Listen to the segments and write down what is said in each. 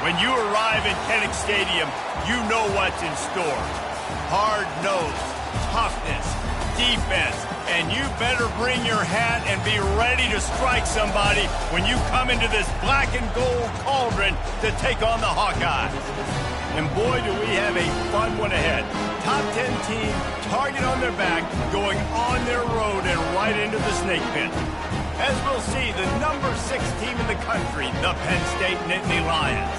When you arrive at Kinnick Stadium, you know what's in store. Hard nose, toughness, defense, and you better bring your hat and be ready to strike somebody when you come into this black and gold cauldron to take on the Hawkeyes. And boy, do we have a fun one ahead. Top 10 team, target on their back, going on their road and right into the snake pit. As we'll see, the number 6 team in the country, the Penn State Nittany Lions,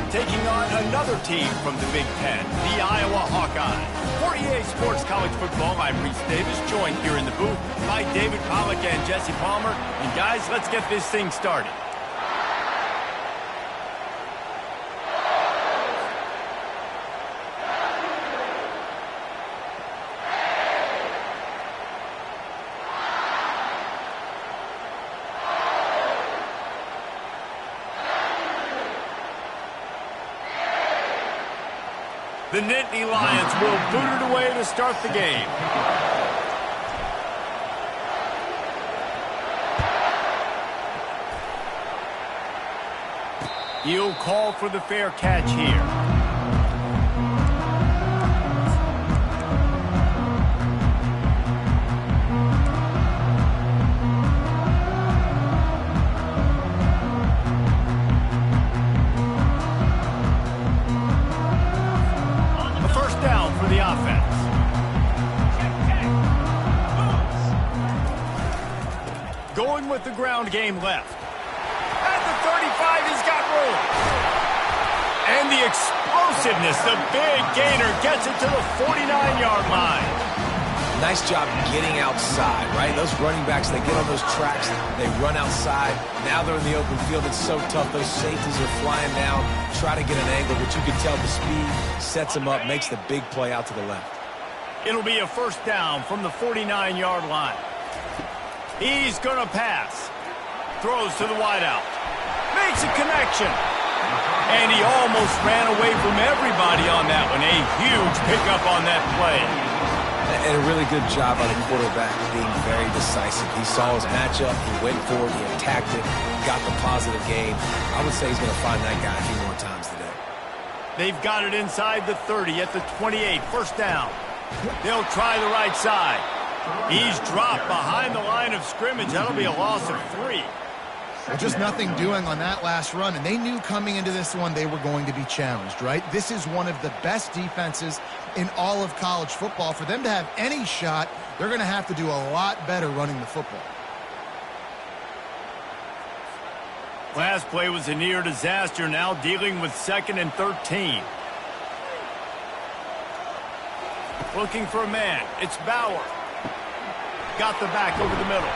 taking on another team from the Big Ten, the Iowa Hawkeyes. For EA Sports College Football, I'm Reese Davis, joined here in the booth by David Packlj and Jesse Palmer. And guys, let's get this thing started. The Nittany Lions will boot it away to start the game. He'll call for the fair catch here. Going with the ground game left. At the 35, he's got room. And the explosiveness, the big gainer gets it to the 49-yard line. Nice job getting outside, right? Those running backs, they get on those tracks, they run outside. Now they're in the open field. It's so tough. Those safeties are flying down, try to get an angle, but you can tell the speed sets them up, makes the big play out to the left. It'll be a first down from the 49-yard line. He's going to pass. Throws to the wideout. Makes a connection. And he almost ran away from everybody on that one. A huge pickup on that play. And a really good job by the quarterback being very decisive. He saw his matchup. He went for it. He attacked it. Got the positive gain. I would say he's going to find that guy a few more times today. They've got it inside the 30 at the 28. First down. They'll try the right side. He's dropped behind the line of scrimmage. That'll be a loss of 3. Well, just nothing doing on that last run, and they knew coming into this one they were going to be challenged, right? This is one of the best defenses in all of college football. For them to have any shot, they're going to have to do a lot better running the football. Last play was a near disaster, now dealing with 2nd and 13. Looking for a man. It's Bauer. Got the back over the middle.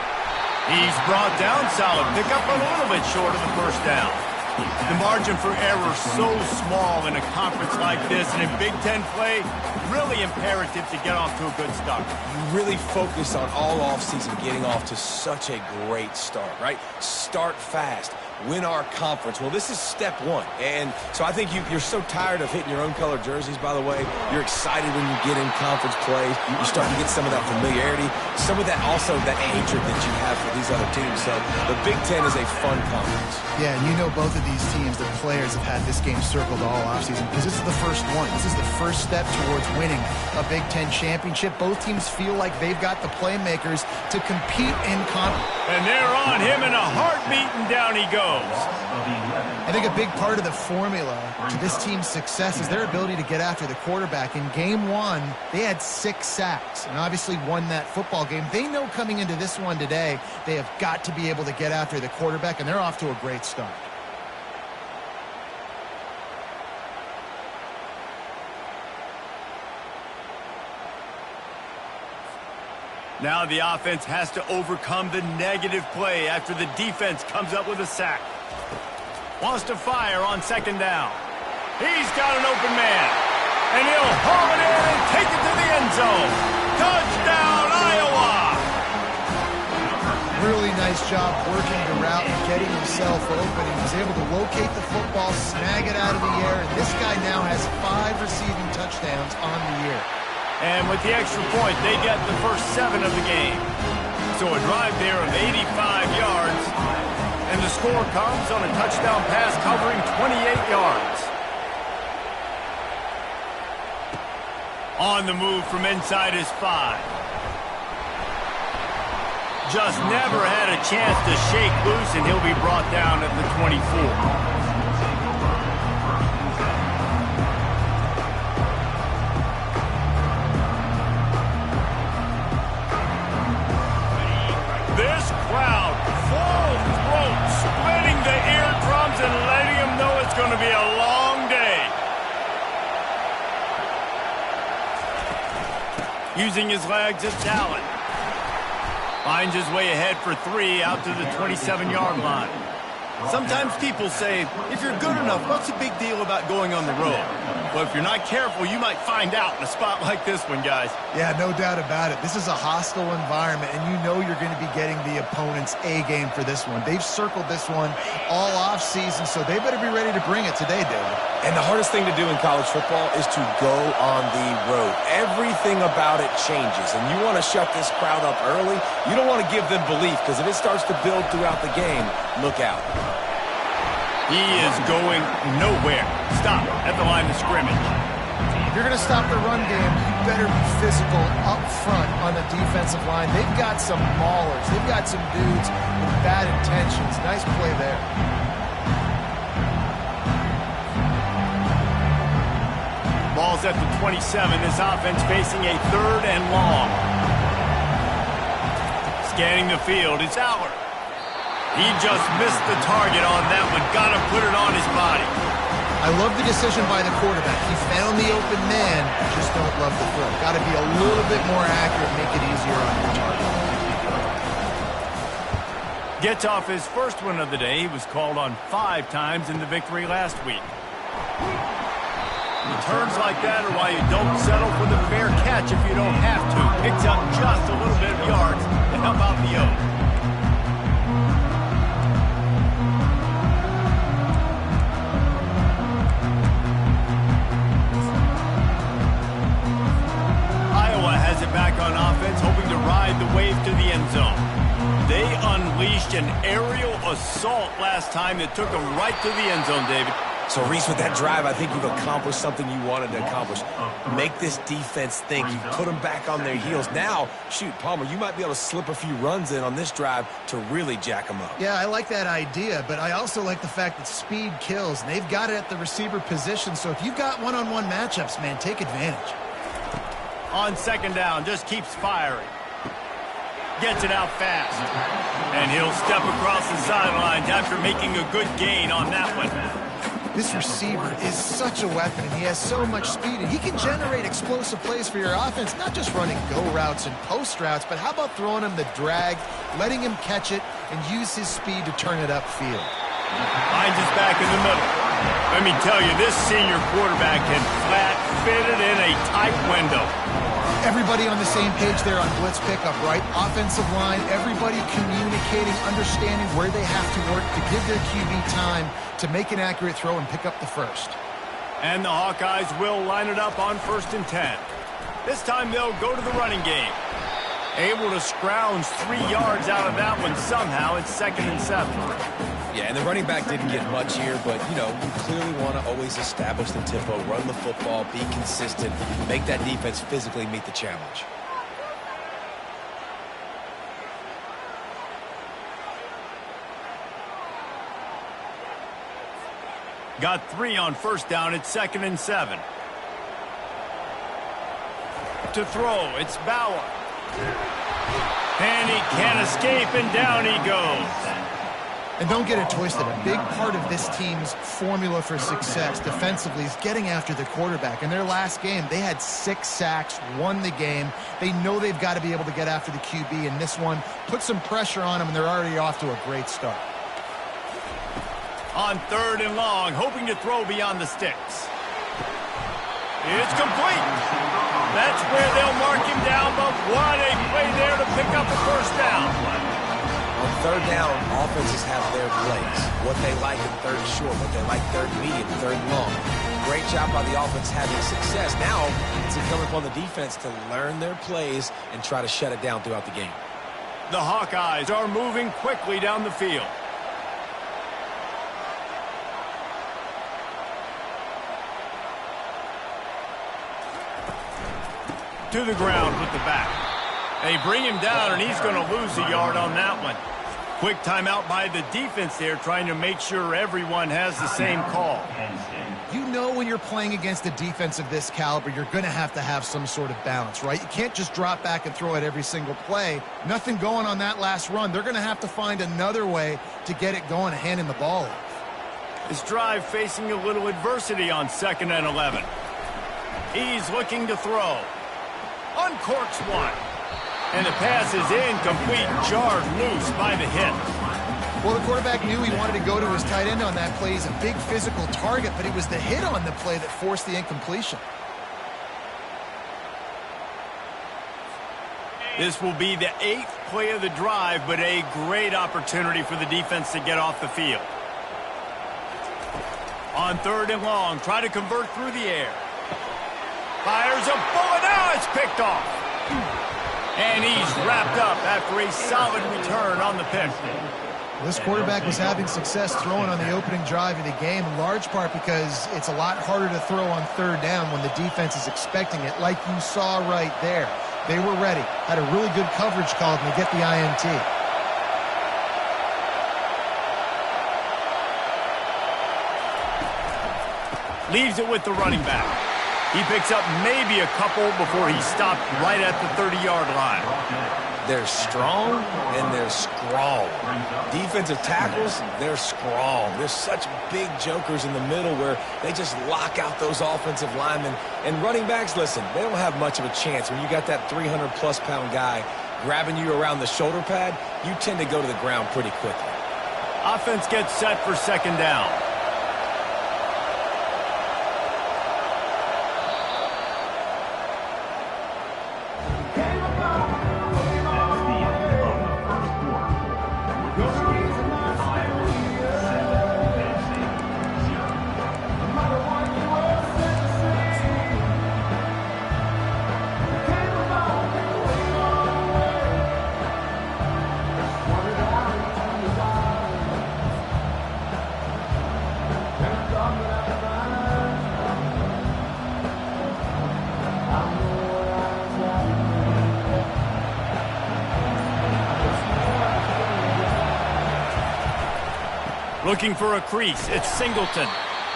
He's brought down. Solid pickup, a little bit short of the first down. The margin for error so small in a conference like this, and in Big Ten play, really imperative to get off to a good start. You really focus on all offseason getting off to such a great start, right? Start fast. Win our conference. Well, this is step 1. And so I think you're so tired of hitting your own color jerseys, by the way. You're excited when you get in conference play. You start to get some of that familiarity, some of that also that hatred that you have for these other teams. So the Big Ten is a fun conference. Yeah, and you know both of these teams, the players have had this game circled all offseason because this is the first one. This is the first step towards winning a Big Ten championship. Both teams feel like they've got the playmakers to compete in conference. And they're on him in a heartbeat, and down he goes. I think a big part of the formula to this team's success is their ability to get after the quarterback. In game 1, they had 6 sacks and obviously won that football game. They know coming into this one today, they have got to be able to get after the quarterback, and they're off to a great start. Now the offense has to overcome the negative play after the defense comes up with a sack. Wants to fire on 2nd down. He's got an open man. And he'll haul it in and take it to the end zone. Touchdown, Iowa! Really nice job working the route and getting himself open. He was able to locate the football, snag it out of the air, and this guy now has 5 receiving touchdowns on the year. And with the extra point, they get the first 7 of the game. So a drive there of 85 yards. And the score comes on a touchdown pass covering 28 yards. On the move from inside his 5. Just never had a chance to shake loose, and he'll be brought down at the 24. This crowd, full throat, splitting the eardrums and letting them know it's going to be a long day. Using his legs, it's Allen. Finds his way ahead for 3 out to the 27-yard line. Sometimes people say, if you're good enough, what's the big deal about going on the road? Well, if you're not careful, you might find out in a spot like this one, guys. Yeah, no doubt about it. This is a hostile environment, and you know you're going to be getting the opponent's A game for this one. They've circled this one all offseason, so they better be ready to bring it today, David. And the hardest thing to do in college football is to go on the road. Everything about it changes, and you want to shut this crowd up early. You don't want to give them belief, because if it starts to build throughout the game, look out. He is going nowhere. Stop at the line of scrimmage. If you're going to stop the run game, you better be physical up front on the defensive line. They've got some maulers. They've got some dudes with bad intentions. Nice play there. Ball's at the 27. This offense facing a 3rd and long. Scanning the field, it's Aller. He just missed the target on that one. Got to put it on his body. I love the decision by the quarterback. He found the open man. Just don't love the throw. Got to be a little bit more accurate, make it easier on your target. Gets off his first one of the day. He was called on 5 times in the victory last week. Returns like that are why you don't settle for the fair catch if you don't have to. Picks up just a little bit of yards to help out the O. Back on offense, hoping to ride the wave to the end zone. They unleashed an aerial assault last time that took them right to the end zone, David. So, Reese, with that drive, I think you've accomplished something you wanted to accomplish. Make this defense think. You put them back on their heels. Now, shoot, Palmer, you might be able to slip a few runs in on this drive to really jack them up. Yeah, I like that idea, but I also like the fact that speed kills. They've got it at the receiver position, so if you've got one-on-one matchups, man, take advantage. On 2nd down, just keeps firing. Gets it out fast. And he'll step across the sidelines after making a good gain on that one. This receiver is such a weapon, and he has so much speed, and he can generate explosive plays for your offense, not just running go routes and post routes, but how about throwing him the drag, letting him catch it, and use his speed to turn it upfield. Finds his back in the middle. Let me tell you, this senior quarterback can flat fit it in a tight window. Everybody on the same page there on blitz pickup, right? Offensive line, everybody communicating, understanding where they have to work to give their QB time to make an accurate throw and pick up the first. And the Hawkeyes will line it up on 1st and 10. This time they'll go to the running game. Able to scrounge 3 yards out of that one somehow. It's 2nd and 7. Yeah, and the running back didn't get much here, but, you know, you clearly want to always establish the tempo, run the football, be consistent, make that defense physically meet the challenge. Got 3 on 1st down. It's 2nd and 7. To throw, it's Bauer. And he can't escape, and down he goes. And don't get it twisted. A big part of this team's formula for success defensively is getting after the quarterback. In their last game, they had 6 sacks, won the game. They know they've got to be able to get after the QB, and this one put some pressure on them, and they're already off to a great start. On 3rd and long, hoping to throw beyond the sticks. It's complete. That's where they'll mark him down, but what a play there to pick up the 1st down. On 3rd down, offenses have their plays. What they like in 3rd short, what they like 3rd medium, 3rd long. Great job by the offense having success. Now it's incumbent upon the defense to learn their plays and try to shut it down throughout the game. The Hawkeyes are moving quickly down the field. to the ground with the back. They bring him down, and he's going to lose a yard on that one. Quick timeout by the defense there, trying to make sure everyone has the same call. You know when you're playing against a defense of this caliber, you're going to have some sort of balance, right? You can't just drop back and throw it every single play. Nothing going on that last run. They're going to have to find another way to get it going and handing the ball off. This drive facing a little adversity on 2nd and 11. He's looking to throw. Uncorks one. And the pass is incomplete, jarred loose by the hit. Well, the quarterback knew he wanted to go to his tight end on that play. He's a big physical target, but it was the hit on the play that forced the incompletion. This will be the 8th play of the drive, but a great opportunity for the defense to get off the field. On 3rd and long, try to convert through the air. Fires a bullet. Now it's picked off. And he's wrapped up after a solid return on the pick. This quarterback was having success throwing on the opening drive of the game, in large part because it's a lot harder to throw on 3rd down when the defense is expecting it, like you saw right there. They were ready, had a really good coverage called, and they get the INT. Leaves it with the running back. He picks up maybe a couple before he stopped right at the 30-yard line. They're strong and they're scrawl. Defensive tackles, they're scrawl. There's such big jokers in the middle where they just lock out those offensive linemen. And running backs, listen, they don't have much of a chance. When you got that 300-plus pound guy grabbing you around the shoulder pad, you tend to go to the ground pretty quickly. Offense gets set for 2nd down. Looking for a crease, it's Singleton.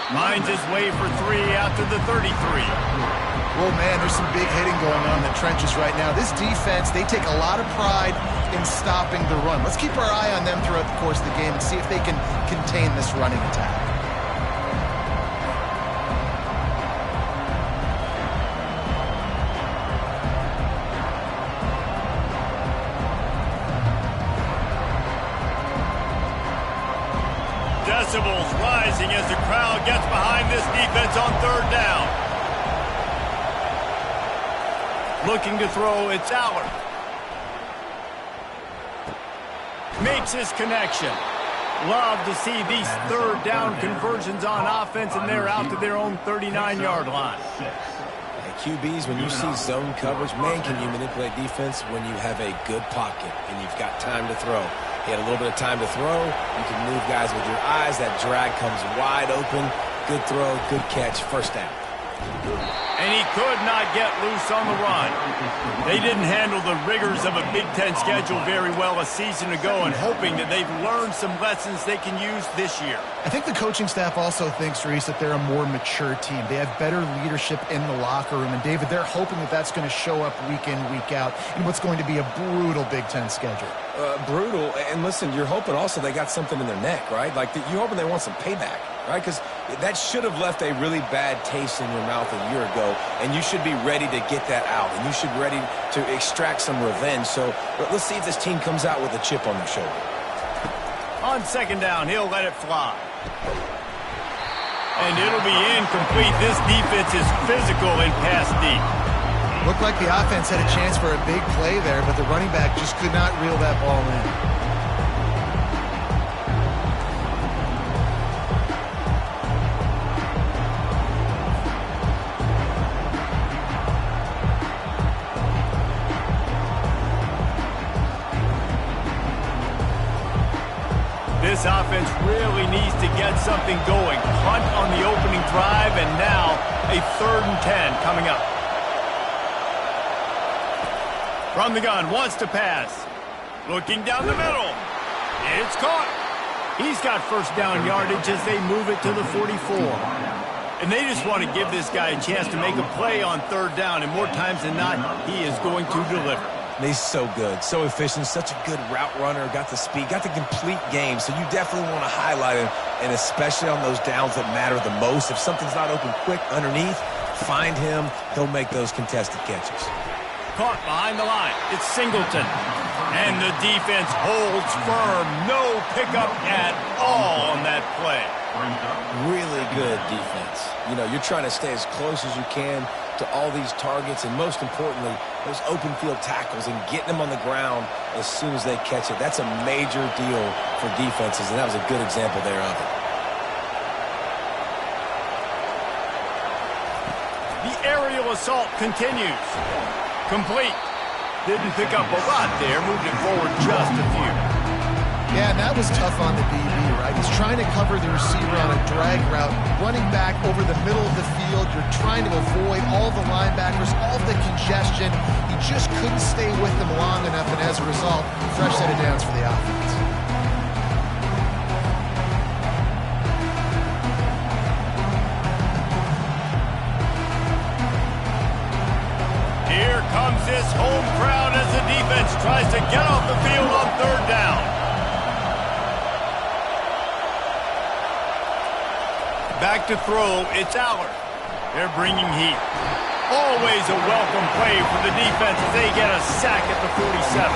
Finds his way for 3 out to the 33. Well, man, there's some big hitting going on in the trenches right now. This defense, they take a lot of pride in stopping the run. Let's keep our eye on them throughout the course of the game and see if they can contain this running attack. Decibels rising as the crowd gets behind this defense on 3rd down. Looking to throw, it's Allard. Makes his connection. Love to see these 3rd down conversions on offense, and they're out to their own 39-yard line. QBs, when you see zone coverage, man, can you manipulate defense when you have a good pocket and you've got time to throw. He had a little bit of time to throw. You can move guys with your eyes. That drag comes wide open. Good throw, good catch, 1st down. And he could not get loose on the run. They didn't handle the rigors of a Big Ten schedule very well a season ago, and hoping that they've learned some lessons they can use this year. I think the coaching staff also thinks, Reese, that they're a more mature team. They have better leadership in the locker room. And, David, they're hoping that that's going to show up week in, week out in what's going to be a brutal Big Ten schedule. Brutal. And, listen, you're hoping also they got something in their neck, right? Like, you're hoping they want some payback, right? Because that should have left a really bad taste in your mouth a year ago, and you should be ready to get that out, and you should be ready to extract some revenge. So let's see if this team comes out with a chip on their shoulder. On 2nd down, he'll let it fly. And it'll be incomplete. This defense is physical and pass deep. Looked like the offense had a chance for a big play there, but the running back just could not reel that ball in. This offense really needs to get something going. Punt on the opening drive, and now a 3rd and 10 coming up. From the gun, wants to pass. Looking down the middle. It's caught. He's got first down yardage as they move it to the 44. And they just want to give this guy a chance to make a play on third down, and more times than not, he is going to deliver. He's so good, so efficient, such a good route runner, got the speed, got the complete game, so you definitely want to highlight him, and especially on those downs that matter the most. If something's not open quick underneath, find him, he'll make those contested catches. Caught behind the line. It's Singleton. And the defense holds firm. No pickup at all on that play. Really good defense. You know, you're trying to stay as close as you can to all these targets, and most importantly, those open field tackles and getting them on the ground as soon as they catch it. That's a major deal for defenses, and that was a good example there of it. The aerial assault continues. Complete. Didn't pick up a lot there. Moved it forward just a few. Yeah, and that was tough on the DB, right? He's trying to cover the receiver on a drag route, running back over the middle of the field. You're trying to avoid all the linebackers, all the congestion. He just couldn't stay with them long enough, and as a result, fresh set of downs for the offense. Here comes this home crowd as the defense tries to get off the field on third down. Back to throw, it's Allard. They're bringing heat. Always a welcome play for the defense as they get a sack at the 47.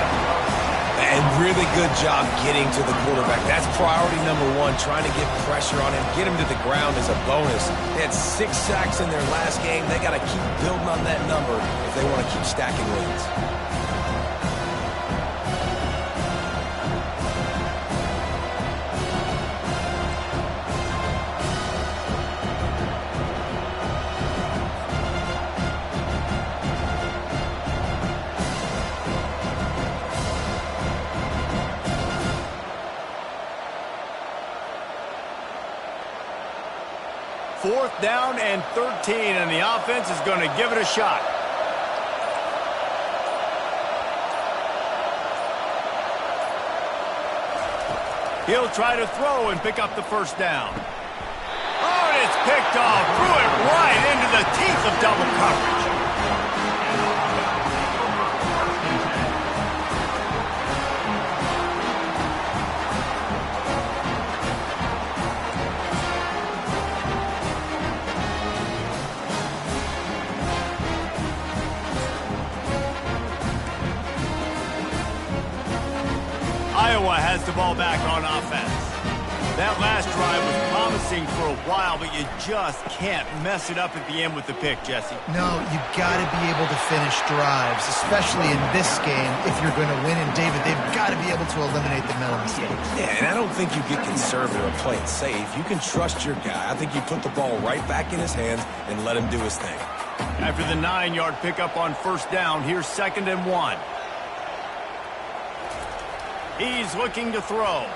And really good job getting to the quarterback. That's priority number one, trying to get pressure on him, get him to the ground as a bonus. They had 6 sacks in their last game. They got to keep building on that number if they want to keep stacking wins. Fourth down and 13, and the offense is going to give it a shot. He'll try to throw and pick up the first down. Oh, and it's picked off. Threw it right into the teeth of double coverage. Iowa has the ball back on offense. That last drive was promising for a while, but you just can't mess it up at the end with the pick, Jesse. No, you got to be able to finish drives, especially in this game. If you're going to win, and David, they've got to be able to eliminate the mental mistakes. Yeah, and I don't think you get conservative or play it safe. You can trust your guy. I think you put the ball right back in his hands and let him do his thing. After the 9-yard pickup on first down, here's 2nd and 1. He's looking to throw.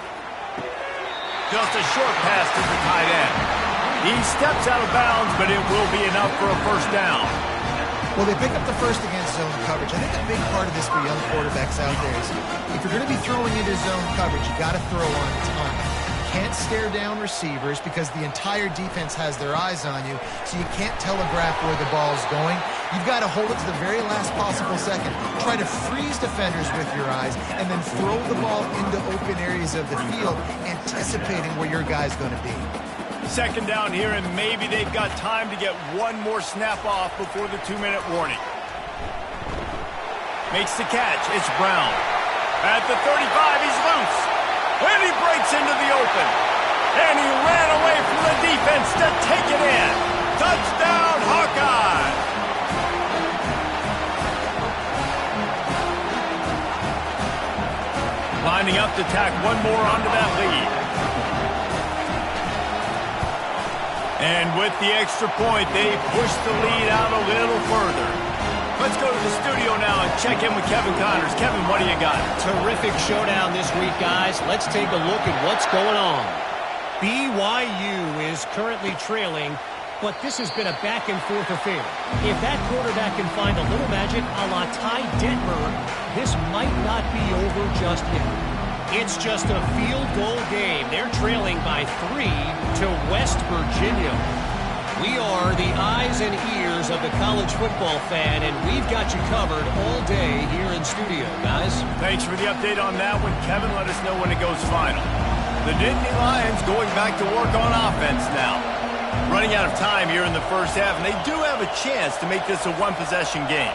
Just a short pass to the tight end. He steps out of bounds, but it will be enough for a first down. Well, they pick up the first against zone coverage. I think a big part of this for young quarterbacks out there is if you're going to be throwing into zone coverage, you got to throw on time. You can't stare down receivers because the entire defense has their eyes on you, so you can't telegraph where the ball's going. You've got to hold it to the very last possible second. Try to freeze defenders with your eyes and then throw the ball into open areas of the field, anticipating where your guy's going to be. 2nd down here, and maybe they've got time to get one more snap off before the 2-minute warning. Makes the catch. It's Brown. At the 35, he's loose. And he breaks into the open. And he ran away from the defense to take it in. Touchdown, Hawkeye! Lining up to tack one more onto that lead. And with the extra point, they push the lead out a little further. Let's go to the studio now and check in with Kevin Connors. Kevin, what do you got? Terrific showdown this week, guys. Let's take a look at what's going on. BYU is currently trailing but this has been a back-and-forth affair. If that quarterback can find a little magic a la Ty Detmer, this might not be over just yet. It's just a field goal game. They're trailing by 3 to West Virginia. We are the eyes and ears of the college football fan, and we've got you covered all day here in studio, guys. Thanks for the update on that one, Kevin. Let us know when it goes final. The Nittany Lions going back to work on offense now. Running out of time here in the first half, and they do have a chance to make this a one-possession game.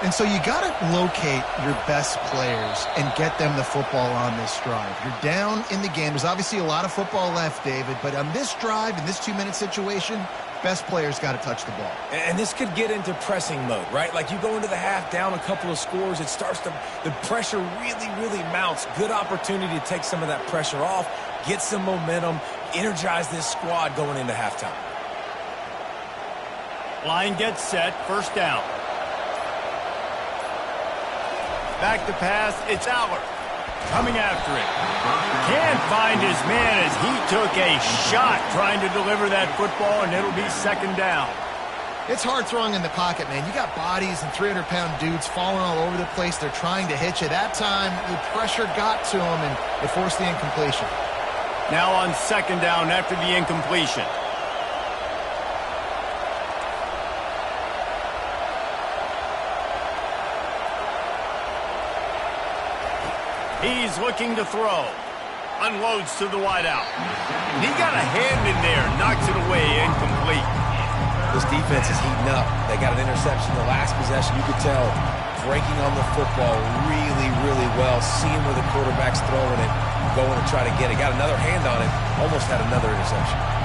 And so you got to locate your best players and get them the football on this drive. You're down in the game. There's obviously a lot of football left, David, but on this drive, in this 2-minute situation, best players got to touch the ball. And this could get into pressing mode, right? Like you go into the half down a couple of scores, it starts to, the pressure really mounts. Good opportunity to take some of that pressure off, get some momentum, energize this squad going into halftime. Line gets set, first down. Back to pass, it's Aller. Coming after it. Can't find his man as he took a shot trying to deliver that football, and it'll be second down. It's hard throwing in the pocket, man. You got bodies and 300-pound dudes falling all over the place. They're trying to hit you. That time, the pressure got to him, and it forced the incompletion. Now on second down after the incompletion. He's looking to throw. Unloads to the wideout. He got a hand in there. Knocks it away. Incomplete. This defense is heating up. They got an interception the last possession. You could tell breaking on the football really well. Seeing where the quarterback's throwing it. Going to try to get it. Got another hand on it. Almost had another interception.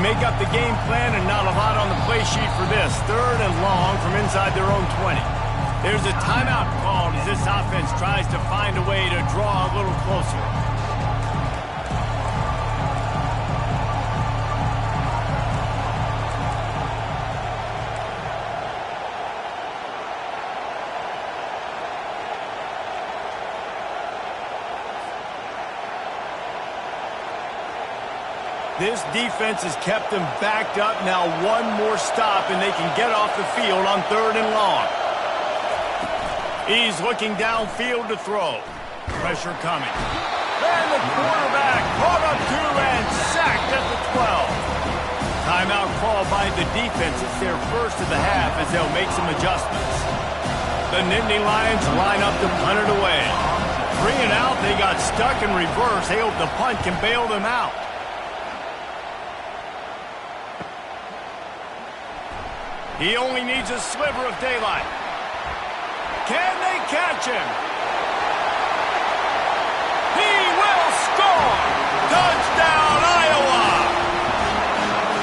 Make up the game plan and not a lot on the play sheet for this. Third and long from inside their own 20. There's a timeout called as this offense tries to find a way to draw a little closer. This defense has kept them backed up. Now one more stop, and they can get off the field on third and long. He's looking downfield to throw. Pressure coming. And the quarterback caught up to and sacked at the 12. Timeout call by the defense. It's their first of the half as they'll make some adjustments. The Nittany Lions line up to punt it away. 3 and out, they got stuck in reverse. They hope the punt can bail them out. He only needs a sliver of daylight. Can they catch him? He will score! Touchdown, Iowa!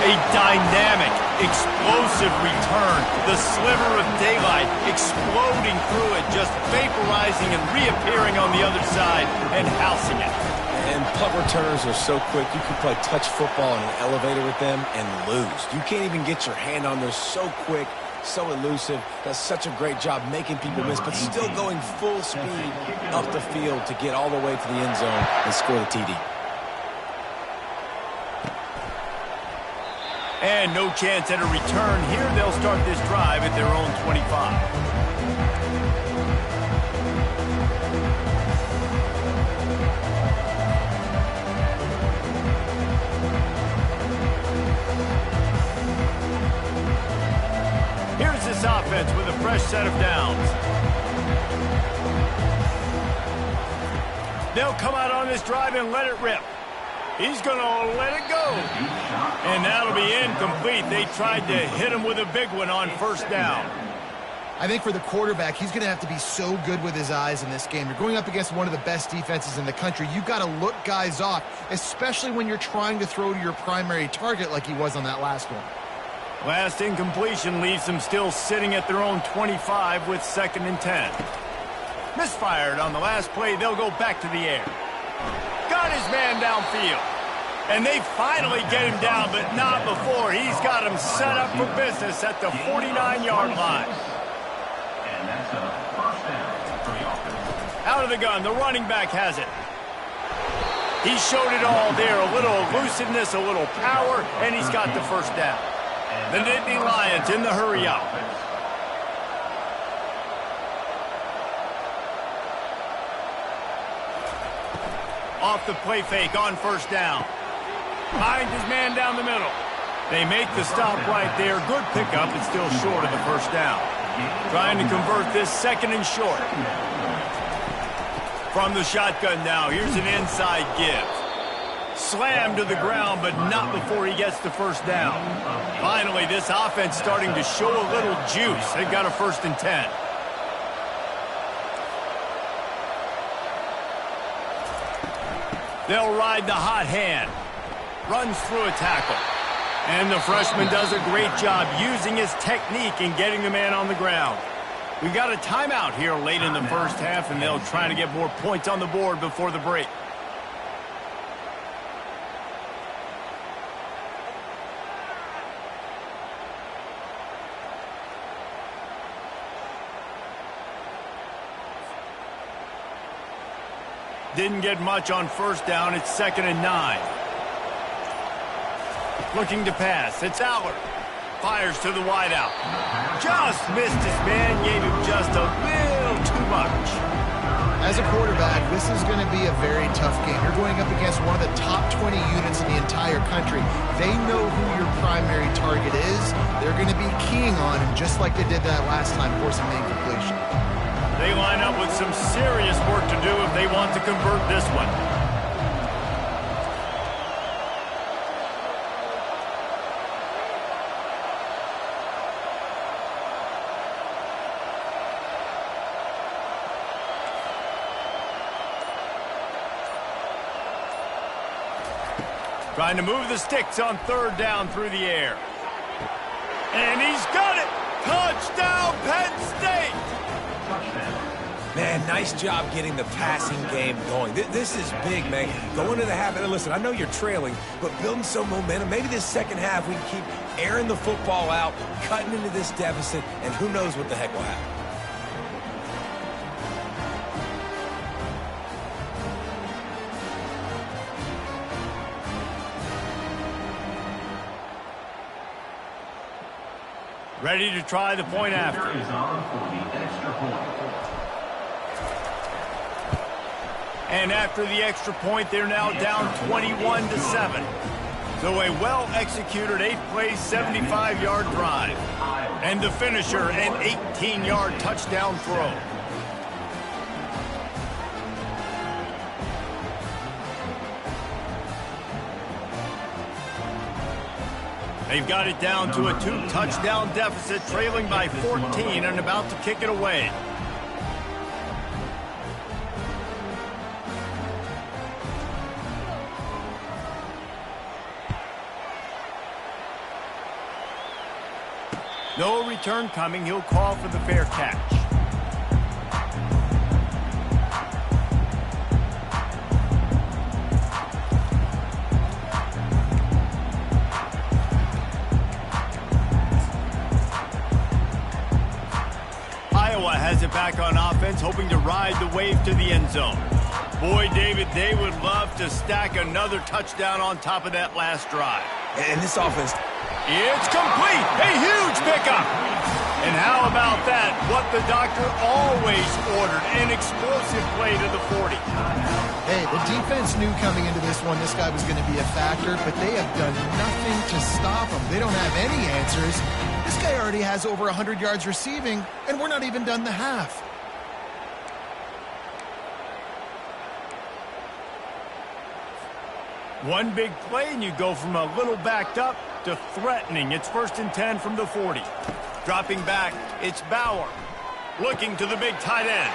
A dynamic, explosive return. The sliver of daylight exploding through it, just vaporizing and reappearing on the other side and housing it. And punt returners are so quick, you can play touch football in an elevator with them and lose. You can't even get your hand on those. So quick, so elusive. Does such a great job making people miss, but still going full speed up the field to get all the way to the end zone and score the TD. And no chance at a return here. They'll start this drive at their own 25. Offense with a fresh set of downs. They'll come out on this drive and let it rip. He's going to let it go. And that'll be incomplete. They tried to hit him with a big one on first down. I think for the quarterback, he's going to have to be so good with his eyes in this game. You're going up against one of the best defenses in the country. You've got to look guys off, especially when you're trying to throw to your primary target like he was on that last one. Last incompletion leaves them still sitting at their own 25 with 2nd and 10. Misfired on the last play. They'll go back to the air. Got his man downfield. And they finally get him down, but not before. He's got him set up for business at the 49-yard line. And that's a first down for the offense. Out of the gun, the running back has it. He showed it all there, a little elusiveness, a little power, and he's got the first down. The Nittany Lions in the hurry out. Off the play fake on first down. Finds his man down the middle. They make the stop right there. Good pickup. It's still short of the first down. Trying to convert this second and short. From the shotgun now, here's an inside give. Slammed to the ground, but not before he gets the first down. Finally, this offense starting to show a little juice. They've got a 1st and 10. They'll ride the hot hand. Runs through a tackle. And the freshman does a great job using his technique and getting the man on the ground. We got a timeout here late in the first half, and they'll try to get more points on the board before the break. Didn't get much on first down. It's 2nd and 9. Looking to pass. It's Allard. Fires to the wideout. Just missed his man. Gave him just a little too much. As a quarterback, this is going to be a very tough game. You're going up against one of the top 20 units in the entire country. They know who your primary target is. They're going to be keying on him just like they did that last time, forcing the incompletion. They line up with some serious work to do if they want to convert this one. Trying to move the sticks on 3rd down through the air. And he's got it! Touchdown, Penn State! Man, nice job getting the passing game going. This is big, man. Go into the half. And listen, I know you're trailing, but building some momentum. Maybe this second half we can keep airing the football out, cutting into this deficit, and who knows what the heck will happen. Ready to try the point after. Is on for the extra point. And after the extra point, they're now down 21-7. So a well-executed 8-play, 75-yard drive. And the finisher, an 18-yard touchdown throw. They've got it down to a 2-touchdown deficit, trailing by 14 and about to kick it away. No return coming. He'll call for the fair catch. Iowa has it back on offense, hoping to ride the wave to the end zone. Boy, David, they would love to stack another touchdown on top of that last drive. And this offense... It's complete! A huge pickup! And how about that? What the doctor always ordered, an explosive play to the 40. Hey, the defense knew coming into this one this guy was going to be a factor, but they have done nothing to stop him. They don't have any answers. This guy already has over 100 yards receiving, and we're not even done the half. One big play, and you go from a little backed up to threatening. It's 1st and 10 from the 40. Dropping back, it's Bauer. Looking to the big tight end.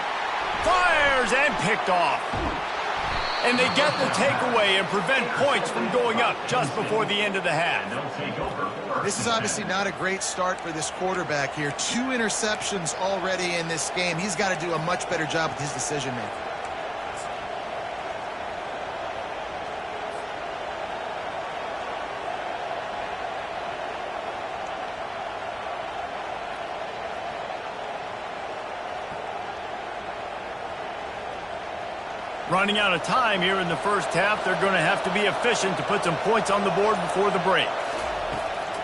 Fires and picked off. And they get the takeaway and prevent points from going up just before the end of the half. This is obviously not a great start for this quarterback here. 2 interceptions already in this game. He's got to do a much better job with his decision-making. Running out of time here in the first half. They're going to have to be efficient to put some points on the board before the break.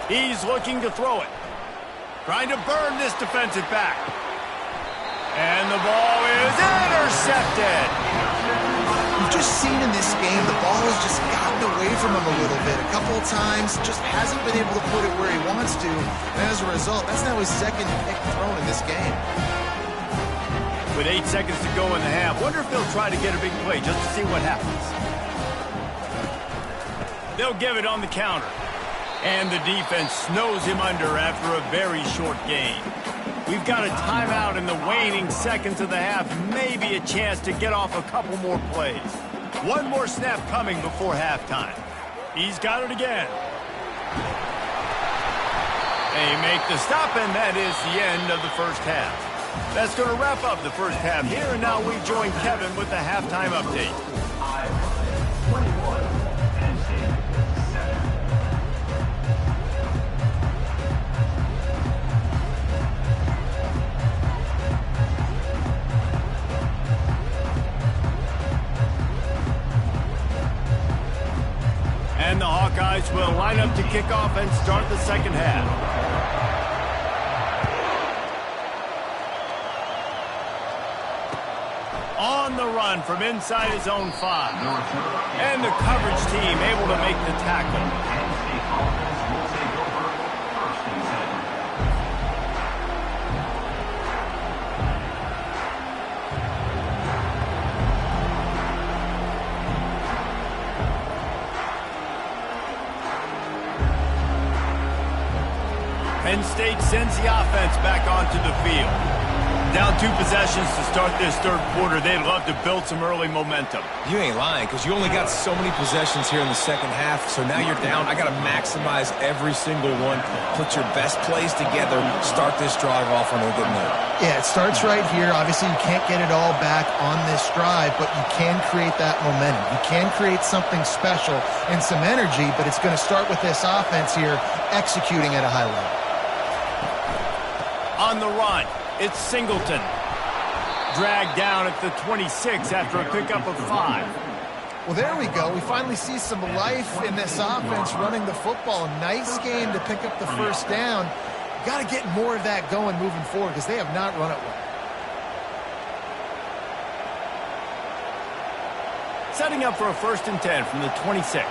He's looking to throw it. Trying to burn this defensive back. And the ball is intercepted. You've just seen in this game, the ball has just gotten away from him a little bit. A couple of times, just hasn't been able to put it where he wants to. And as a result, that's now his second pick thrown in this game. With 8 seconds to go in the half, wonder if they'll try to get a big play just to see what happens. They'll give it on the counter. And the defense snows him under after a very short game. We've got a timeout in the waning seconds of the half. Maybe a chance to get off a couple more plays. One more snap coming before halftime. He's got it again. They make the stop, and that is the end of the first half. That's going to wrap up the first half here, and now we join Kevin with the halftime update. 21, Penn State, 7. And the Hawkeyes will line up to kick off and start the second half. On the run from inside his own 5. And the coverage team able to make the tackle. Penn State offense will take over 1st and 7. Penn State sends the offense back onto the field. Down 2 possessions to start this third quarter. They'd love to build some early momentum. You ain't lying, because you only got so many possessions here in the second half, so now you're down. I got to maximize every single one, put your best plays together, start this drive off on a good note. Yeah, it starts right here. Obviously, you can't get it all back on this drive, but you can create that momentum. You can create something special and some energy, but it's going to start with this offense here executing at a high level. On the run, it's Singleton. Dragged down at the 26 after a pickup of 5. Well, there we go. We finally see some life in this offense running the football. Nice game to pick up the first down. Got to get more of that going moving forward because they have not run it well. Setting up for a 1st and 10 from the 26.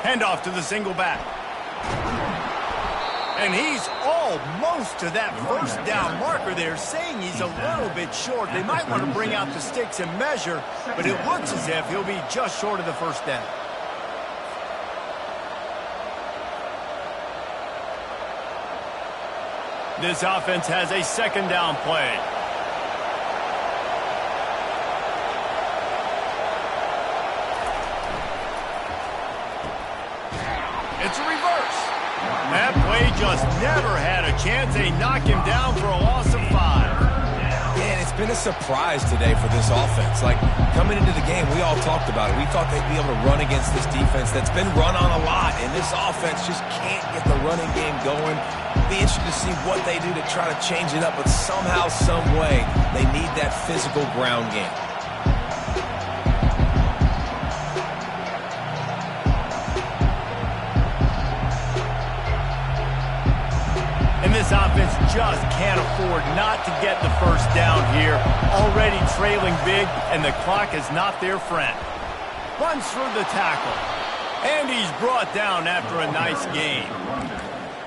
Handoff to the single back. And he's almost to that first down marker there, saying he's a little bit short. They might want to bring out the sticks and measure, but it looks as if he'll be just short of the first down. This offense has a 2nd down play. It's a reverse. That play just never had a chance. They knock him down for a loss of 5. Yeah, and it's been a surprise today for this offense. Like, coming into the game, we all talked about it. We thought they'd be able to run against this defense that's been run on a lot, and this offense just can't get the running game going. Be interested to see what they do to try to change it up, but somehow, some way, they need that physical ground game. And this offense just can't afford not to get the first down here. Already trailing big, and the clock is not their friend. Runs through the tackle. And he's brought down after a nice game.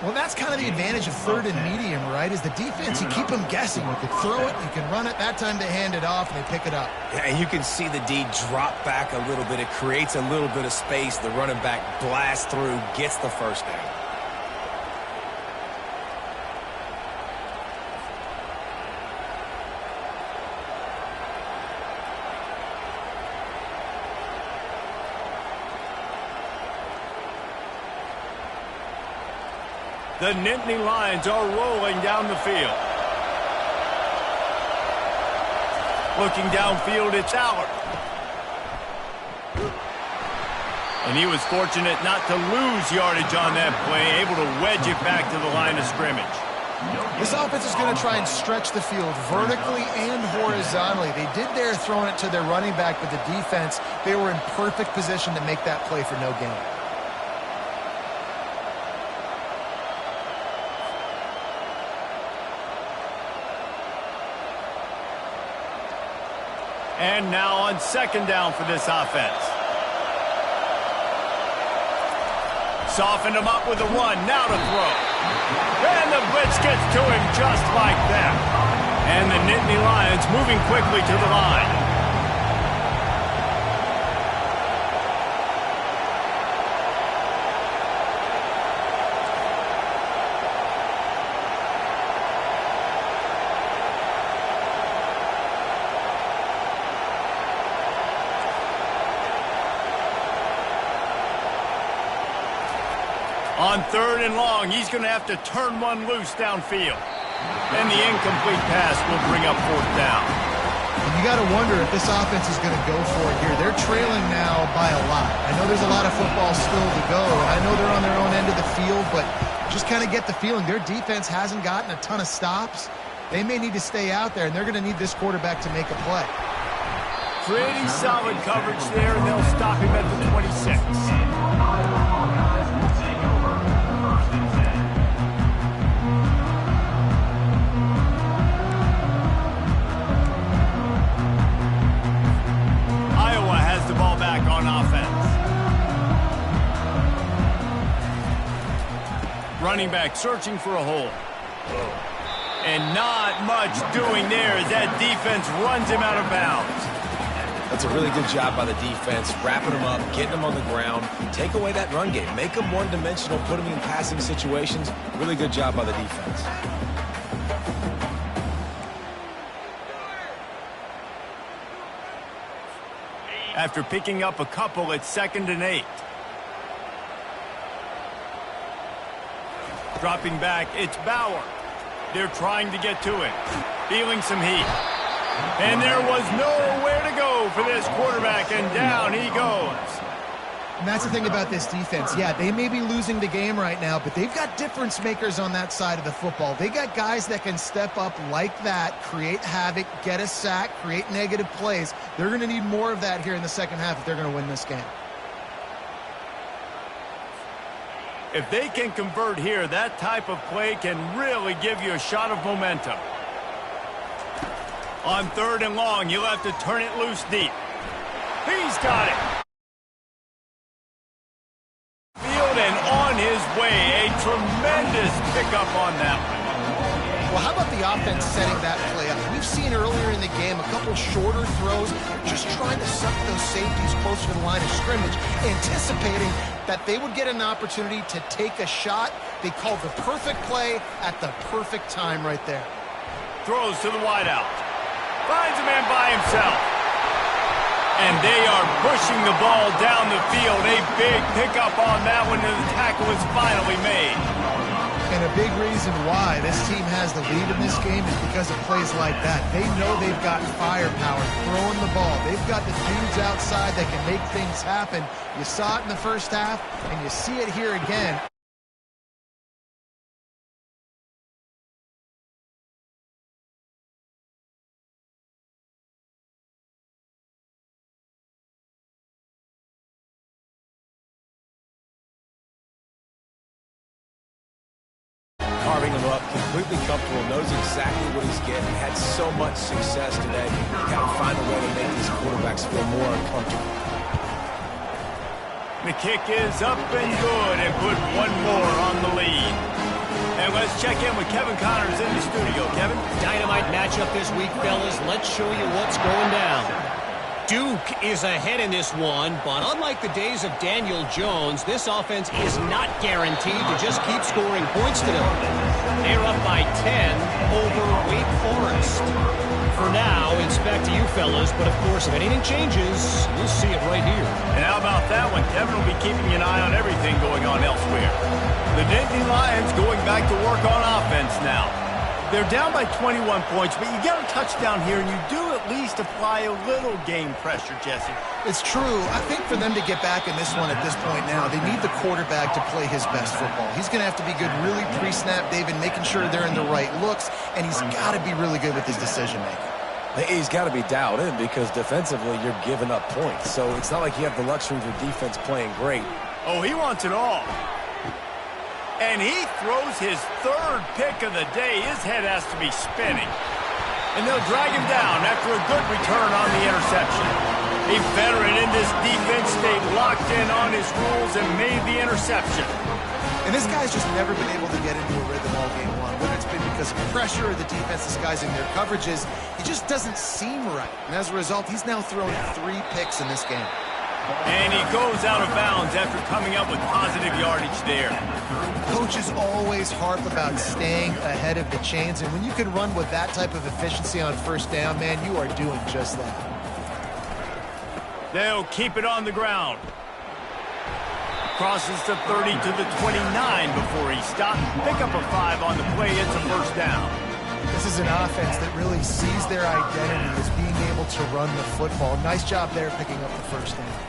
Well, that's kind of the advantage of 3rd and medium, right? Is the defense, you keep them guessing. You can throw it, you can run it. That time they hand it off, and they pick it up. Yeah, and you can see the D drop back a little bit. It creates a little bit of space. The running back blasts through, gets the first down. The Nittany Lions are rolling down the field. Looking downfield, it's Allard. And he was fortunate not to lose yardage on that play, able to wedge it back to the line of scrimmage. This offense is going to try and stretch the field vertically and horizontally. They did there throwing it to their running back, but the defense, they were in perfect position to make that play for no gain. And now on second down for this offense. Softened him up with a run, now to throw. And the blitz gets to him just like that. And the Nittany Lions moving quickly to the line. On third and long, he's going to have to turn one loose downfield. And the incomplete pass will bring up fourth down. And you got to wonder if this offense is going to go for it here. They're trailing now by a lot. I know there's a lot of football still to go, and I know they're on their own end of the field, but just kind of get the feeling their defense hasn't gotten a ton of stops. They may need to stay out there, and they're going to need this quarterback to make a play. Pretty solid coverage there, and they'll stop him at the 26. Running back searching for a hole. And not much doing there as that defense runs him out of bounds. That's a really good job by the defense, wrapping him up, getting him on the ground. Take away that run game. Make him one-dimensional, put him in passing situations. Really good job by the defense. After picking up a couple, it's 2nd and 8. Dropping back, it's Bauer. They're trying to get to him. Feeling some heat. And there was nowhere to go for this quarterback, and down he goes. And that's the thing about this defense. Yeah, they may be losing the game right now, but they've got difference makers on that side of the football. They got guys that can step up like that, create havoc, get a sack, create negative plays. They're going to need more of that here in the second half if they're going to win this game. If they can convert here, that type of play can really give you a shot of momentum. On third and long, you'll have to turn it loose deep. He's got it. Field and on his way. A tremendous pickup on that one. Well, how about the offense setting that play up? We've seen earlier in the game a couple shorter throws, just trying to suck those safeties closer to the line of scrimmage, anticipating that they would get an opportunity to take a shot. They called the perfect play at the perfect time right there. Throws to the wideout. Finds a man by himself. And they are pushing the ball down the field. A big pickup on that one, and the tackle is finally made. And a big reason why this team has the lead in this game is because of plays like that. They know they've got firepower throwing the ball. They've got the dudes outside that can make things happen. You saw it in the first half, and you see it here again. Carving him up, completely comfortable, knows exactly what he's getting, had so much success today. You got to find a way to make these quarterbacks feel more uncomfortable. The kick is up and good, and put one more on the lead. And let's check in with Kevin Connors in the studio. Kevin? Dynamite matchup this week, fellas. Let's show you what's going down. Duke is ahead in this one, but unlike the days of Daniel Jones, this offense is not guaranteed to just keep scoring points today. They're up by 10 over Wake Forest. For now, expect you you fellas, but of course, if anything changes, you'll see it right here. And how about that one? Kevin will be keeping an eye on everything going on elsewhere. The Nittany Lions going back to work on offense now. They're down by 21 points, but you get a touchdown here, and you do at least apply a little game pressure, Jesse. It's true. I think for them to get back in this one at this point now, they need the quarterback to play his best football. He's going to have to be good really pre-snap, David, making sure they're in the right looks, and he's got to be really good with his decision-making. He's got to be dialed in because defensively you're giving up points. So it's not like you have the luxury of your defense playing great. Oh, he wants it all. And he throws his third pick of the day. His head has to be spinning. And they'll drag him down after a good return on the interception. A veteran in this defense stayed locked in on his rules and made the interception. And this guy's just never been able to get into a rhythm all game long. Whether it's been because of pressure or the defense disguising their coverages, he just doesn't seem right. And as a result, he's now thrown 3 picks in this game. And he goes out of bounds after coming up with positive yardage there. Coaches always harp about staying ahead of the chains, and when you can run with that type of efficiency on first down, man, you are doing just that. They'll keep it on the ground. Crosses to 30 to the 29 before he stopped. Pick up a 5 on the play. It's a first down. This is an offense that really sees their identity as being able to run the football. Nice job there picking up the first down.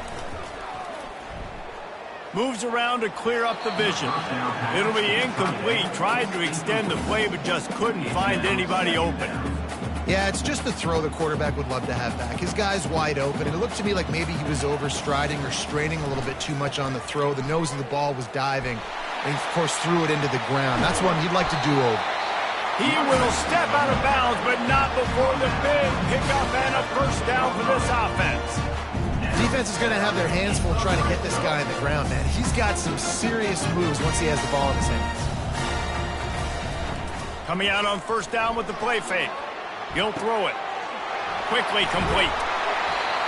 Moves around to clear up the vision. It'll be incomplete. Tried to extend the play, but just couldn't find anybody open. Yeah, it's just the throw the quarterback would love to have back. His guy's wide open, and it looked to me like maybe he was overstriding or straining a little bit too much on the throw. The nose of the ball was diving, and he, of course, threw it into the ground. That's one he'd like to do over. He will step out of bounds, but not before the big pickup and a first down for this offense. Defense is going to have their hands full trying to get this guy in the ground, man. He's got some serious moves once he has the ball in his hands. Coming out on first down with the play fake. He'll throw it. Quickly complete.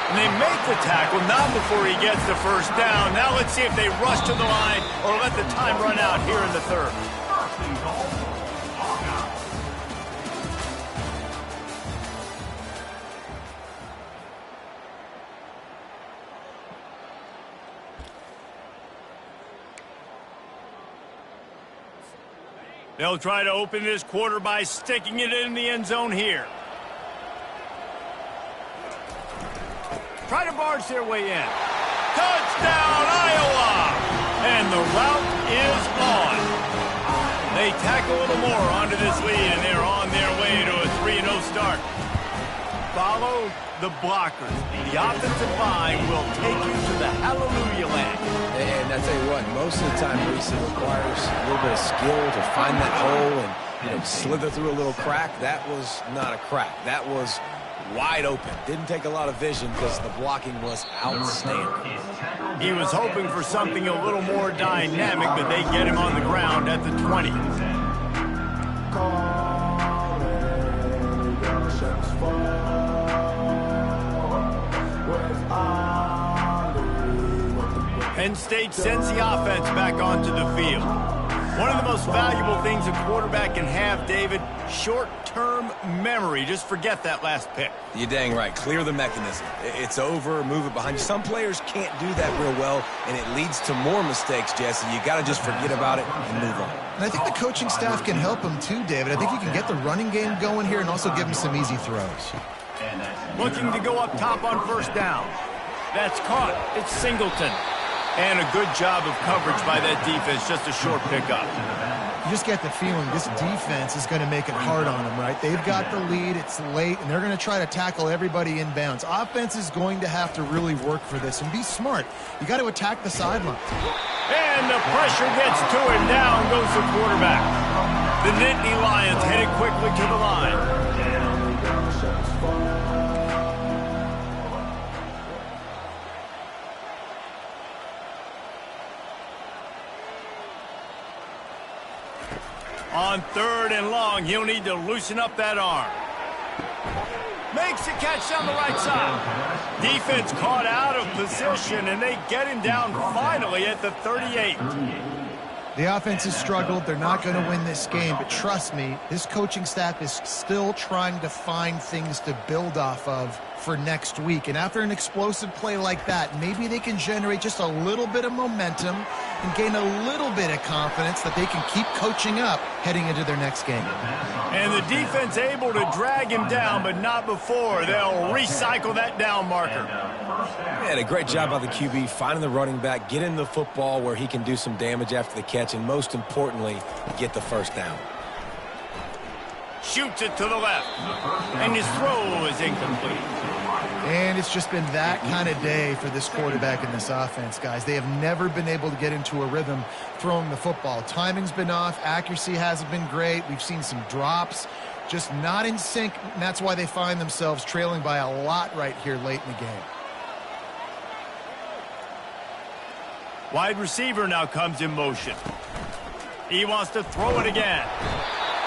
And they make the tackle, not before he gets the first down. Now let's see if they rush to the line or let the time run out here in the third. They'll try to open this quarter by sticking it in the end zone here. Try to barge their way in. Touchdown, Iowa! And the route is on. They tack a little more onto this lead, and they're on their way to a 3-0 start. Follow the blockers. The offensive line will take you to the hallelujah land. And I tell you what, most of the time, Reese, it requires a little bit of skill to find that hole and slither through a little crack. That was not a crack. That was wide open. Didn't take a lot of vision because the blocking was outstanding. He was hoping for something a little more dynamic, but they get him on the ground at the 20. Penn State sends the offense back onto the field. One of the most valuable things a quarterback can have, David, short-term memory. Just forget that last pick. You're dang right. Clear the mechanism. It's over, move it behind you. Some players can't do that real well, and it leads to more mistakes, Jesse. You got to just forget about it and move on. And I think the coaching staff can help him too, David. I think you can get the running game going here and also give him some easy throws. Looking to go up top on first down. That's caught. It's Singleton. And a good job of coverage by that defense, just a short pickup. You just get the feeling this defense is going to make it hard on them, right? They've got the lead, it's late, and they're going to try to tackle everybody in bounds. Offense is going to have to really work for this and be smart. You got to attack the sidelines. And the pressure gets to him. Down goes the quarterback. The Nittany Lions headed quickly to the line. On third and long, he'll need to loosen up that arm. Makes the catch down the right side. Defense caught out of position, and they get him down finally at the 38. The offense has struggled. They're not going to win this game, but trust me, this coaching staff is still trying to find things to build off of for next week. And after an explosive play like that, maybe they can generate just a little bit of momentum and gain a little bit of confidence that they can keep coaching up heading into their next game. And the defense able to drag him down, but not before. They'll recycle that down marker. Yeah, a great job by the QB finding the running back, getting the football where he can do some damage after the catch, and most importantly, get the first down. Shoots it to the left, and his throw is incomplete. And it's just been that kind of day for this quarterback and this offense, guys. They have never been able to get into a rhythm throwing the football. Timing's been off. Accuracy hasn't been great. We've seen some drops, just not in sync, and that's why they find themselves trailing by a lot right here late in the game. Wide receiver now comes in motion. He wants to throw it again.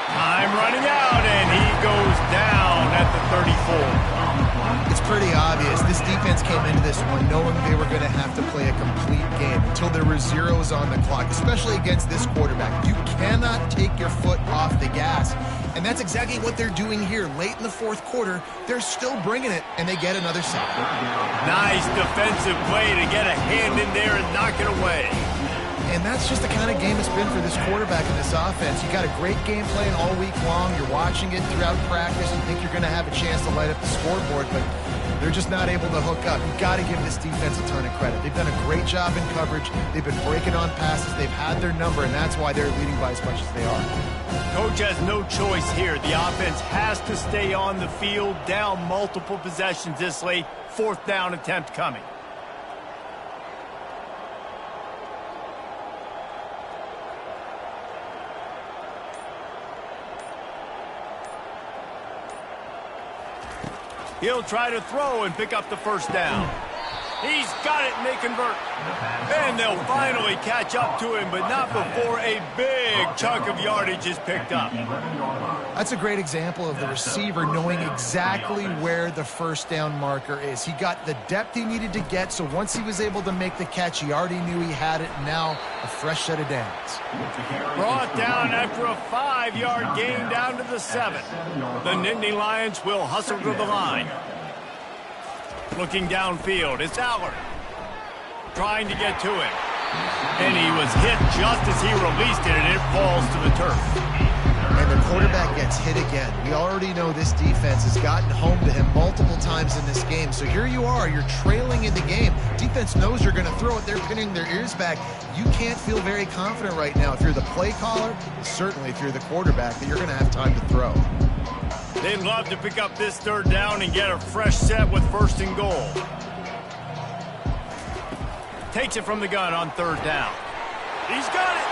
Time running out, and he goes down at the 34. It's pretty obvious. This defense came into this one knowing they were going to have to play a complete game until there were zeros on the clock, especially against this quarterback. You cannot take your foot off the gas, and that's exactly what they're doing here. Late in the fourth quarter, they're still bringing it, and they get another sack. Nice defensive play to get a hand in there and knock it away. And that's just the kind of game it's been for this quarterback and this offense. You got a great game plan all week long. You're watching it throughout practice. You think you're going to have a chance to light up the scoreboard, but they're just not able to hook up. You've got to give this defense a ton of credit. They've done a great job in coverage. They've been breaking on passes. They've had their number, and that's why they're leading by as much as they are. Coach has no choice here. The offense has to stay on the field, down multiple possessions this late. Fourth down attempt coming. He'll try to throw and pick up the first down. He's got it, and they convert. And they'll finally catch up to him, but not before a big chunk of yardage is picked up. That's a great example of the receiver knowing exactly where the first down marker is. He got the depth he needed to get, so once he was able to make the catch, he already knew he had it, and now a fresh set of downs. Brought down after a 5-yard gain down to the 7. The Nittany Lions will hustle to the line. Looking downfield, it's Allard trying to get to him. And he was hit just as he released it, and it falls to the turf. And the quarterback gets hit again. We already know this defense has gotten home to him multiple times in this game. So here you are, you're trailing in the game. Defense knows you're going to throw it. They're pinning their ears back. You can't feel very confident right now if you're the play caller, certainly if you're the quarterback, that you're going to have time to throw. They'd love to pick up this third down and get a fresh set with first and goal. Takes it from the gun on third down. He's got it.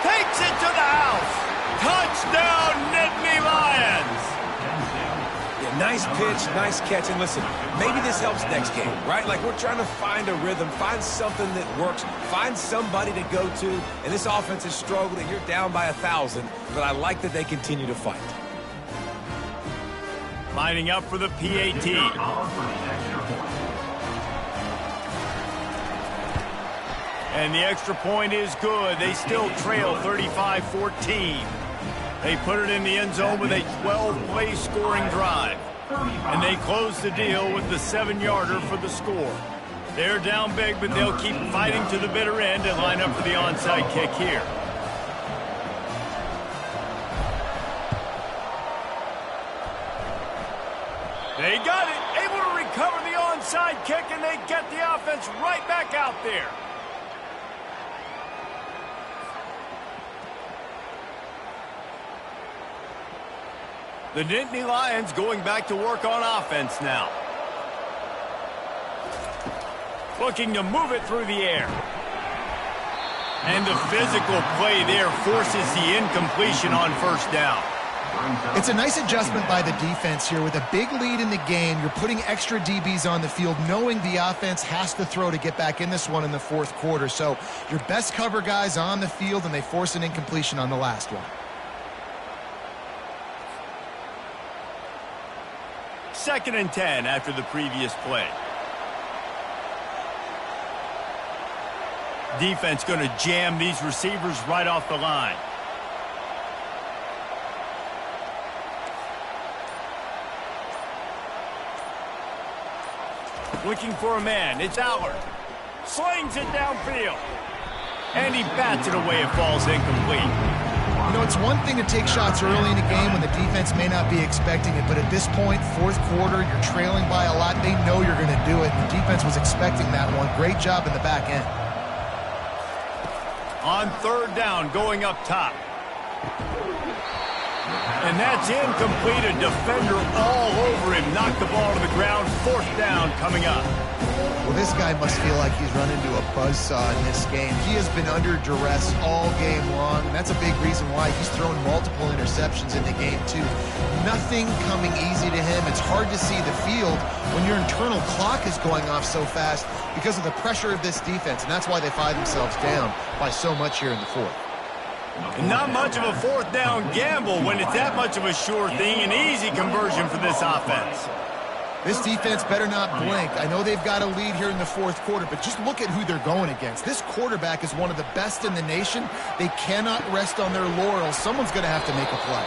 Takes it to the house. Touchdown, Nittany Lions. Yeah, nice pitch, nice catch. And listen, maybe this helps next game, right? Like we're trying to find a rhythm, find something that works, find somebody to go to. And this offense has struggled, and you're down by 1,000. But I like that they continue to fight. Lining up for the PAT. And the extra point is good. They still trail 35-14. They put it in the end zone with a 12-play scoring drive. And they close the deal with the 7-yarder for the score. They're down big, but they'll keep fighting to the bitter end and line up for the onside kick here. They got it, able to recover the onside kick, and they get the offense right back out there. The Nittany Lions going back to work on offense now. Looking to move it through the air. And the physical play there forces the incompletion on first down. It's a nice adjustment by the defense here. With a big lead in the game, you're putting extra DBs on the field, knowing the offense has to throw to get back in this one in the fourth quarter. So your best cover guys on the field, and they force an incompletion on the last one. Second and 10 after the previous play. Defense going to jam these receivers right off the line. Looking for a man. It's Allard. Slings it downfield. And he bats it away. It falls incomplete. You know, it's one thing to take shots early in a game when the defense may not be expecting it, but at this point, fourth quarter, you're trailing by a lot. They know you're going to do it. The defense was expecting that one. Great job in the back end. On third down, going up top. And that's incomplete. A defender all over him. Knocked the ball to the ground. Fourth down coming up. Well, this guy must feel like he's run into a buzzsaw in this game. He has been under duress all game long, and that's a big reason why he's thrown multiple interceptions in the game, too. Nothing coming easy to him. It's hard to see the field when your internal clock is going off so fast because of the pressure of this defense, and that's why they find themselves down by so much here in the fourth. Not much of a fourth down gamble when it's that much of a sure thing. An easy conversion for this offense. This defense better not blink. I know they've got a lead here in the fourth quarter, but just look at who they're going against. This quarterback is one of the best in the nation. They cannot rest on their laurels. Someone's going to have to make a play.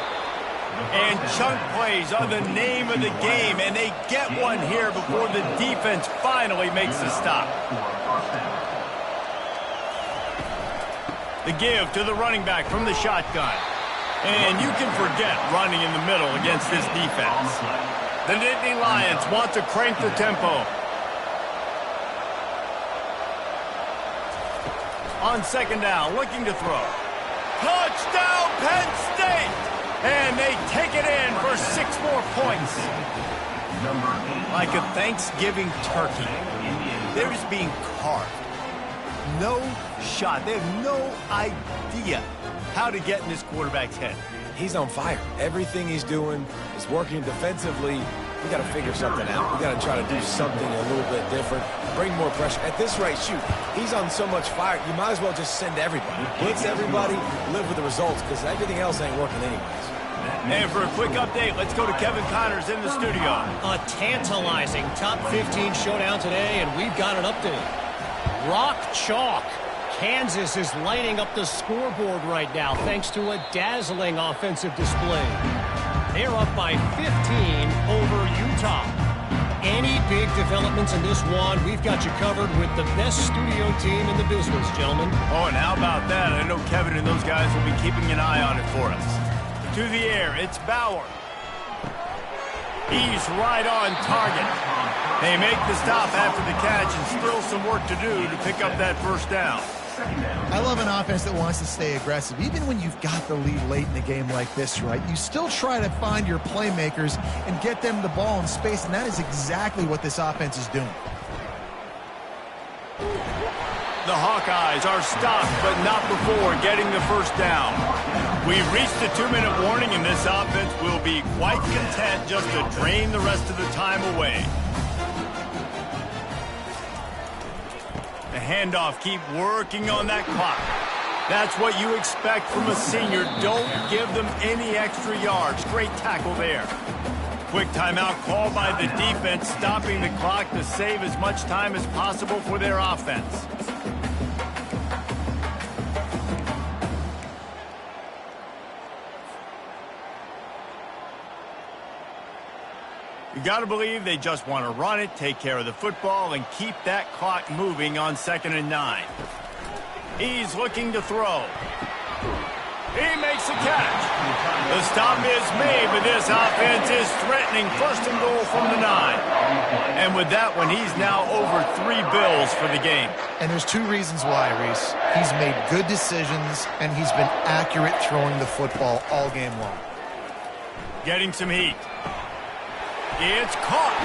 And chunk plays are the name of the game, and they get one here before the defense finally makes the stop. The give to the running back from the shotgun. And you can forget running in the middle against this defense. The Nittany Lions want to crank the tempo. On second down, looking to throw. Touchdown, Penn State! And they take it in for 6 more points. Like a Thanksgiving turkey, they're just being carved. No shot. They have no idea how to get in this quarterback's head. He's on fire. Everything he's doing is working defensively. We got to figure something out. We got to try to do something a little bit different, bring more pressure. At this rate, shoot, he's on so much fire, you might as well just send everybody. Blitz everybody, live with the results, because everything else ain't working anyways. And for a quick update, let's go to Kevin Connors in the studio. A tantalizing top 15 showdown today, and we've got an update. Rock chalk. Kansas is lighting up the scoreboard right now thanks to a dazzling offensive display. They're up by 15 over Utah. Any big developments in this one, we've got you covered with the best studio team in the business, gentlemen. Oh, and how about that? I know Kevin and those guys will be keeping an eye on it for us. To the air, it's Bauer. He's right on target. They make the stop after the catch, and still some work to do to pick up that first down. I love an offense that wants to stay aggressive. Even when you've got the lead late in the game like this, right, you still try to find your playmakers and get them the ball in space, and that is exactly what this offense is doing. The Hawkeyes are stopped, but not before getting the first down. We've reached the 2-minute warning, and this offense will be quite content just to drain the rest of the time away. The handoff, keep working on that clock. That's what you expect from a senior. Don't give them any extra yards. Great tackle there. Quick timeout called by the defense, stopping the clock to save as much time as possible for their offense. You got to believe they just want to run it, take care of the football, and keep that clock moving on 2nd and 9. He's looking to throw. He makes a catch. The stop is made, but this offense is threatening 1st and goal from the 9. And with that one, he's now over 3 bills for the game. And there's 2 reasons why, Reese. He's made good decisions, and he's been accurate throwing the football all game long. Getting some heat. It's caught.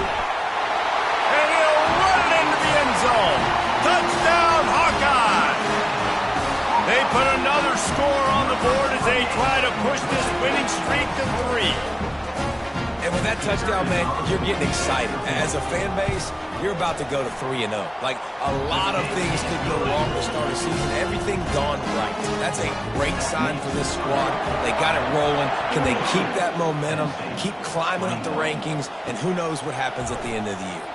And he'll run it into the end zone. Touchdown, Hawkeye! They put another score on the board as they try to push this winning streak to 3. And with that touchdown, man, you're getting excited. As a fan base, you're about to go to 3-0. Like, a lot of things could go wrong to start a season. Everything gone right. That's a great sign for this squad. They got it rolling. Can they keep that momentum, keep climbing up the rankings, and who knows what happens at the end of the year.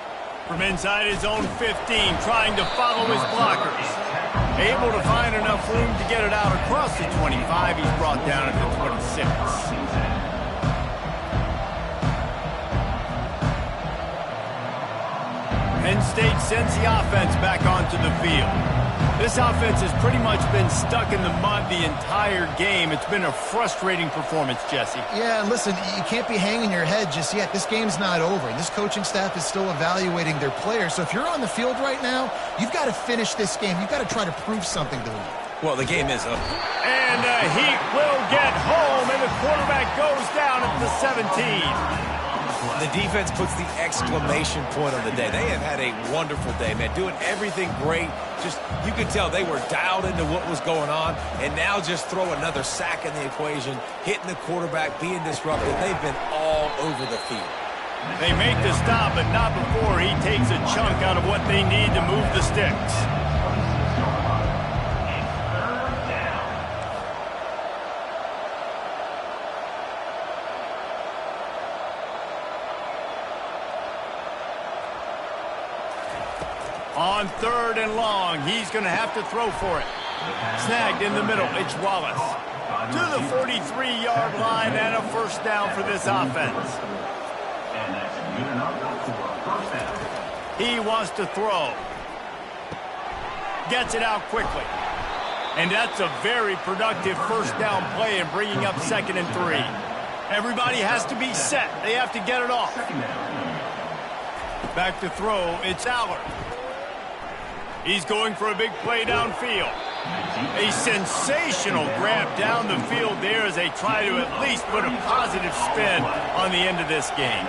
From inside his own 15, trying to follow his blockers. Able to find enough room to get it out across the 25. He's brought down at the 26. Penn State sends the offense back onto the field. This offense has pretty much been stuck in the mud the entire game. It's been a frustrating performance, Jesse. Yeah, and listen, you can't be hanging your head just yet. This game's not over. This coaching staff is still evaluating their players. So if you're on the field right now, you've got to finish this game. You've got to try to prove something to them. Well, the game is up. And the Heat will get home, and the quarterback goes down at the 17. The defense puts the exclamation point on the day. They have had a wonderful day, man, doing everything great. Just, you could tell they were dialed into what was going on, and now just throw another sack in the equation, hitting the quarterback, being disruptive. They've been all over the field. They make the stop, but not before he takes a chunk out of what they need to move the sticks. On 3rd and long, he's going to have to throw for it. Snagged in the middle, it's Wallace. To the 43-yard line and a first down for this offense. And that's good enough for a first down. He wants to throw. Gets it out quickly. And that's a very productive first down play in bringing up 2nd and 3. Everybody has to be set. They have to get it off. Back to throw, it's Allard. He's going for a big play downfield. A sensational grab down the field there as they try to at least put a positive spin on the end of this game.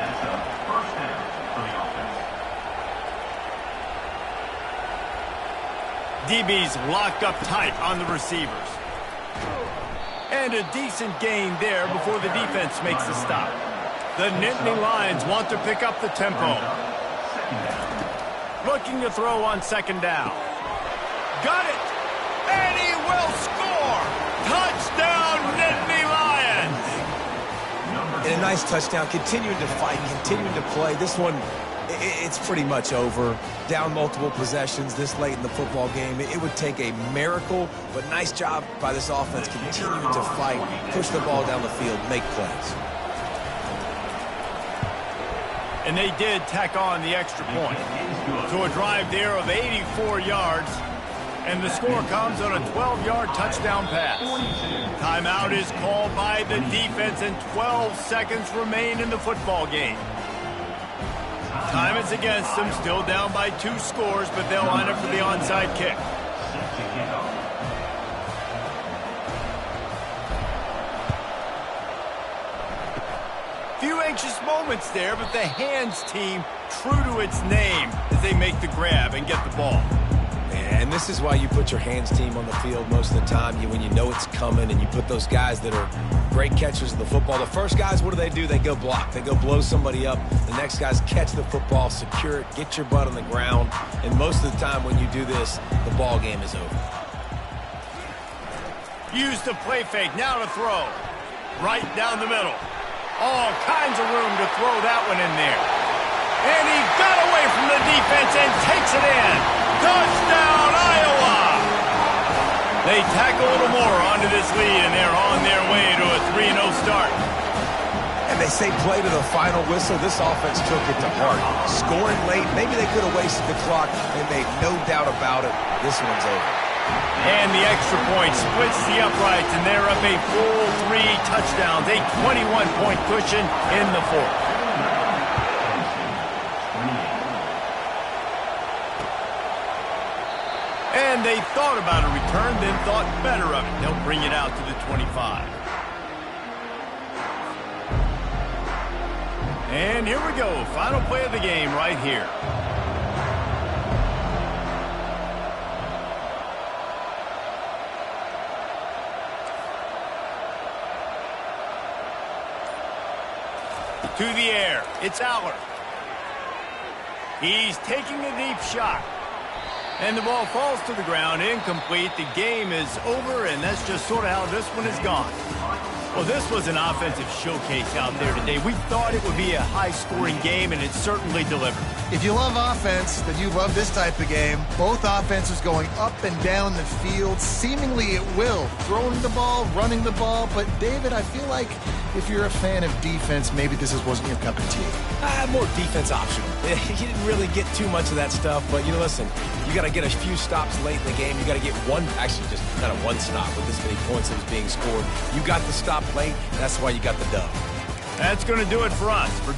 DB's locked up tight on the receivers. And a decent gain there before the defense makes the stop. The Nittany Lions want to pick up the tempo. Looking to throw on 2nd down. Got it! And he will score! Touchdown, Nittany Lions! And a nice touchdown, continuing to fight, continuing to play. This one, it's pretty much over. Down multiple possessions this late in the football game. It would take a miracle, but nice job by this offense continuing to fight, push the ball down the field, make plays. And they did tack on the extra point. So a drive there of 84 yards, and the score comes on a 12-yard touchdown pass. Timeout is called by the defense, and 12 seconds remain in the football game. Time is against them, still down by 2 scores, but they'll line up for the onside kick. Few anxious moments there, but the hands team true to its name as they make the grab and get the ball. And this is why you put your hands team on the field most of the time, when you know it's coming, and you put those guys that are great catchers of the football. The first guys, what do? They go block. They go blow somebody up. The next guys catch the football, secure it, get your butt on the ground. And most of the time when you do this, the ball game is over. Use the play fake, now to throw. Right down the middle. All kinds of room to throw that one in there. And he got away from the defense and takes it in. Touchdown, Iowa! They tack a little more onto this lead, and they're on their way to a 3-0 start. And they say play to the final whistle. This offense took it to heart. Scoring late, maybe they could have wasted the clock. They made no doubt about it. This one's over. And the extra point splits the uprights, and they're up a full 3 touchdowns, a 21-point cushion in the 4th. And they thought about a return, then thought better of it. They'll bring it out to the 25. And here we go, final play of the game right here. To the air, it's Allard. He's taking a deep shot. And the ball falls to the ground, incomplete. The game is over, and that's just sort of how this one has gone. Well, this was an offensive showcase out there today. We thought it would be a high-scoring game, and it certainly delivered. If you love offense, then you love this type of game. Both offenses going up and down the field, seemingly at will. Throwing the ball, running the ball. But, David, I feel like if you're a fan of defense, maybe this wasn't your cup of tea. More defense optional. You didn't really get too much of that stuff, but, listen, you got to get a few stops late in the game. You got to get actually just kind of one stop with this many points that was being scored. You got the stop late. That's why you got the dub. That's going to do it for us. For